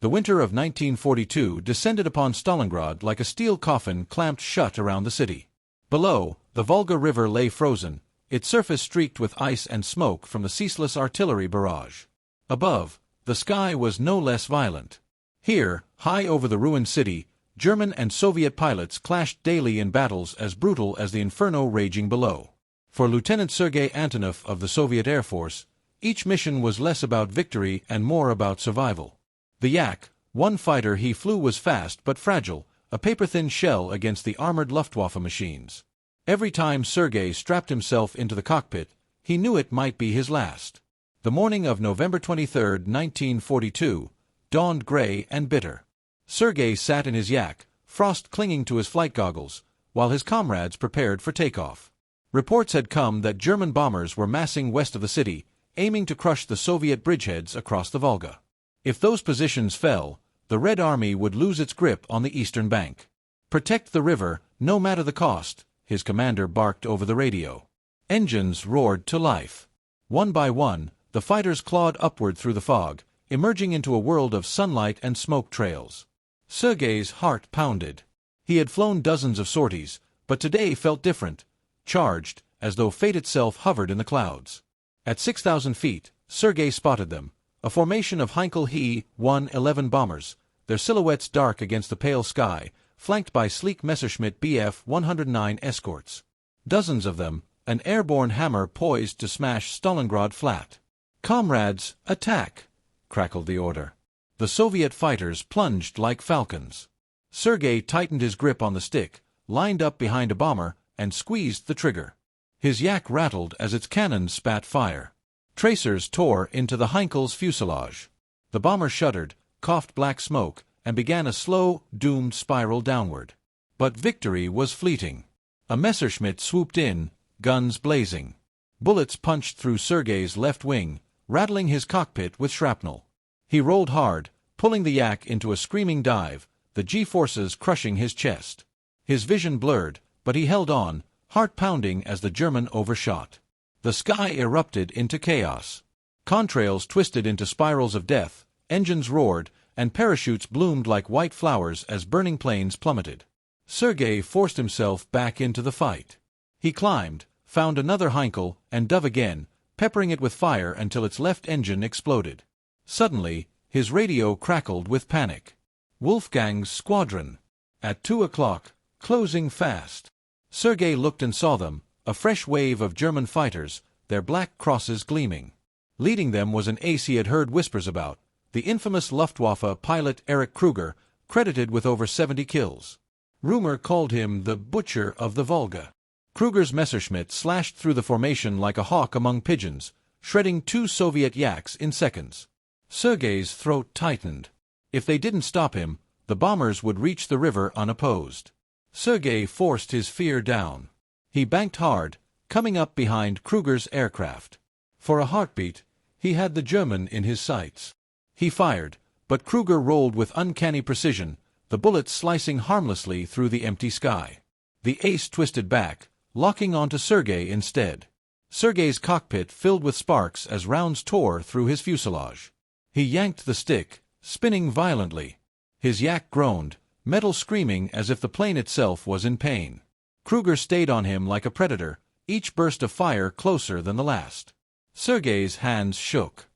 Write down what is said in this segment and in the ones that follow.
The winter of 1942 descended upon Stalingrad like a steel coffin clamped shut around the city. Below, the Volga River lay frozen, its surface streaked with ice and smoke from the ceaseless artillery barrage. Above, the sky was no less violent. Here, high over the ruined city, German and Soviet pilots clashed daily in battles as brutal as the inferno raging below. For Lieutenant Sergei Antonov of the Soviet Air Force, each mission was less about victory and more about survival. The Yak, one fighter he flew, was fast but fragile, a paper-thin shell against the armored Luftwaffe machines. Every time Sergei strapped himself into the cockpit, he knew it might be his last. The morning of November 23, 1942, dawned gray and bitter. Sergei sat in his Yak, frost clinging to his flight goggles, while his comrades prepared for takeoff. Reports had come that German bombers were massing west of the city, aiming to crush the Soviet bridgeheads across the Volga. If those positions fell, the Red Army would lose its grip on the eastern bank. "Protect the river, no matter the cost," his commander barked over the radio. Engines roared to life. One by one, the fighters clawed upward through the fog, emerging into a world of sunlight and smoke trails. Sergei's heart pounded. He had flown dozens of sorties, but today felt different, charged, as though fate itself hovered in the clouds. At 6,000 feet, Sergei spotted them, a formation of Heinkel He-111 bombers, their silhouettes dark against the pale sky, flanked by sleek Messerschmitt Bf-109 escorts. Dozens of them, an airborne hammer poised to smash Stalingrad flat. "Comrades, attack!" crackled the order. The Soviet fighters plunged like falcons. Sergei tightened his grip on the stick, lined up behind a bomber, and squeezed the trigger. His Yak rattled as its cannons spat fire. Tracers tore into the Heinkel's fuselage. The bomber shuddered, coughed black smoke, and began a slow, doomed spiral downward. But victory was fleeting. A Messerschmitt swooped in, guns blazing. Bullets punched through Sergei's left wing, rattling his cockpit with shrapnel. He rolled hard, pulling the Yak into a screaming dive, the G-forces crushing his chest. His vision blurred, but he held on, heart pounding as the German overshot. The sky erupted into chaos. Contrails twisted into spirals of death, engines roared, and parachutes bloomed like white flowers as burning planes plummeted. Sergei forced himself back into the fight. He climbed, found another Heinkel, and dove again, peppering it with fire until its left engine exploded. Suddenly, his radio crackled with panic. "Wolfgang's squadron. At 2 o'clock, closing fast." Sergei looked and saw them, a fresh wave of German fighters, their black crosses gleaming. Leading them was an ace he had heard whispers about, the infamous Luftwaffe pilot Erich Krüger, credited with over 70 kills. Rumor called him the Butcher of the Volga. Krüger's Messerschmitt slashed through the formation like a hawk among pigeons, shredding 2 Soviet Yaks in seconds. Sergei's throat tightened. If they didn't stop him, the bombers would reach the river unopposed. Sergei forced his fear down. He banked hard, coming up behind Krüger's aircraft. For a heartbeat, he had the German in his sights. He fired, but Krüger rolled with uncanny precision, the bullets slicing harmlessly through the empty sky. The ace twisted back, locking onto Sergei instead. Sergei's cockpit filled with sparks as rounds tore through his fuselage. He yanked the stick, spinning violently. His Yak groaned, metal screaming as if the plane itself was in pain. Krüger stayed on him like a predator, each burst of fire closer than the last. Sergei's hands shook.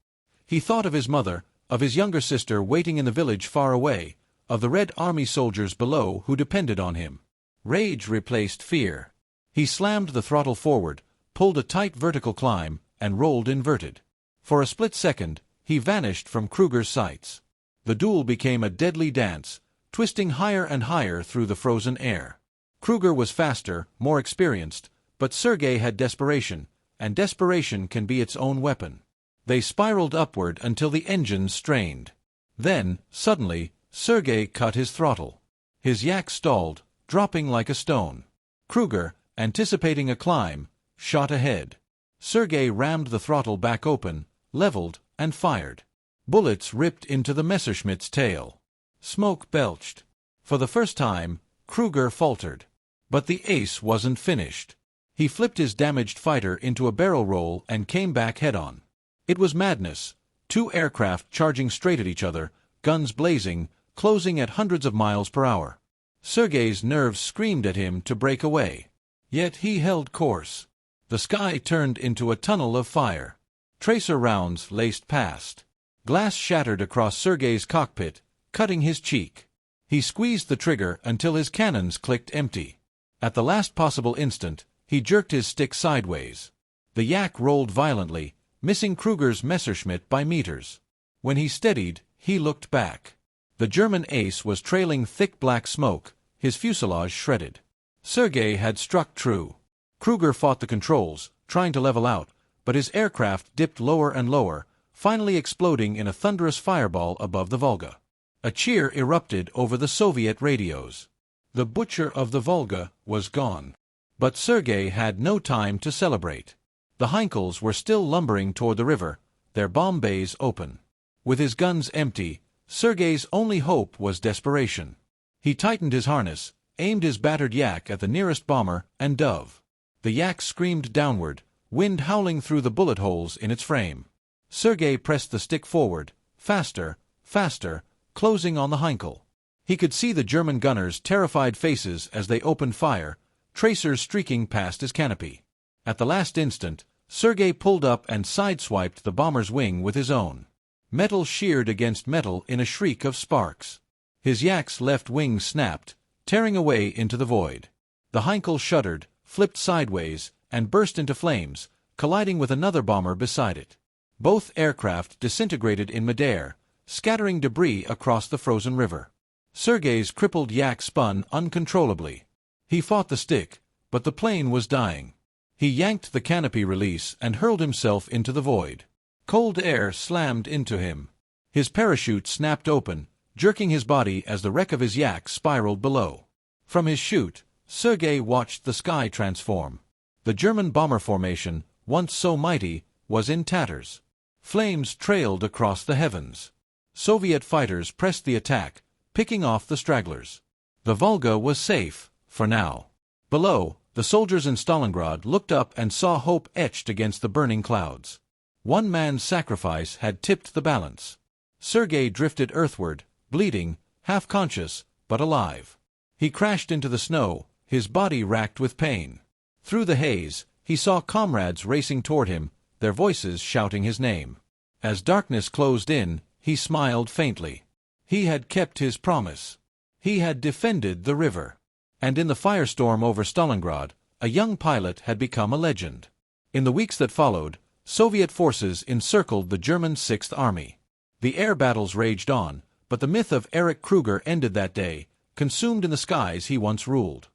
He thought of his mother, of his younger sister waiting in the village far away, of the Red Army soldiers below who depended on him. Rage replaced fear. He slammed the throttle forward, pulled a tight vertical climb, and rolled inverted. For a split second, he vanished from Krüger's sights. The duel became a deadly dance, twisting higher and higher through the frozen air. Krüger was faster, more experienced, but Sergei had desperation, and desperation can be its own weapon. They spiraled upward until the engines strained. Then, suddenly, Sergei cut his throttle. His Yak stalled, dropping like a stone. Krüger, anticipating a climb, shot ahead. Sergei rammed the throttle back open, leveled, and fired. Bullets ripped into the Messerschmitt's tail. Smoke belched. For the first time, Krüger faltered. But the ace wasn't finished. He flipped his damaged fighter into a barrel roll and came back head-on. It was madness. 2 aircraft charging straight at each other, guns blazing, closing at hundreds of miles per hour. Sergei's nerves screamed at him to break away. Yet he held course. The sky turned into a tunnel of fire. Tracer rounds laced past. Glass shattered across Sergei's cockpit, cutting his cheek. He squeezed the trigger until his cannons clicked empty. At the last possible instant, he jerked his stick sideways. The yak rolled violently, missing Krüger's Messerschmitt by meters. When he steadied, he looked back. The German ace was trailing thick black smoke, his fuselage shredded. Sergei had struck true. Krüger fought the controls, trying to level out, but his aircraft dipped lower and lower, finally exploding in a thunderous fireball above the Volga. A cheer erupted over the Soviet radios. The butcher of the Volga was gone. But Sergei had no time to celebrate. The Heinkels were still lumbering toward the river, their bomb bays open. With his guns empty, Sergei's only hope was desperation. He tightened his harness, aimed his battered yak at the nearest bomber, and dove. The yak screamed downward, wind howling through the bullet holes in its frame. Sergei pressed the stick forward, faster, faster, closing on the Heinkel. He could see the German gunners' terrified faces as they opened fire, tracers streaking past his canopy. At the last instant, Sergei pulled up and sideswiped the bomber's wing with his own. Metal sheared against metal in a shriek of sparks. His yak's left wing snapped, tearing away into the void. The Heinkel shuddered, flipped sideways, and burst into flames, colliding with another bomber beside it. Both aircraft disintegrated in midair, scattering debris across the frozen river. Sergei's crippled yak spun uncontrollably. He fought the stick, but the plane was dying. He yanked the canopy release and hurled himself into the void. Cold air slammed into him. His parachute snapped open, jerking his body as the wreck of his yak spiraled below. From his chute, Sergei watched the sky transform. The German bomber formation, once so mighty, was in tatters. Flames trailed across the heavens. Soviet fighters pressed the attack, picking off the stragglers. The Volga was safe, for now. Below, the soldiers in Stalingrad looked up and saw hope etched against the burning clouds. One man's sacrifice had tipped the balance. Sergei drifted earthward, bleeding, half-conscious, but alive. He crashed into the snow, his body racked with pain. Through the haze, he saw comrades racing toward him, their voices shouting his name. As darkness closed in, he smiled faintly. He had kept his promise. He had defended the river. And in the firestorm over Stalingrad, a young pilot had become a legend. In the weeks that followed, Soviet forces encircled the German Sixth Army. The air battles raged on, but the myth of Erich Krüger ended that day, consumed in the skies he once ruled.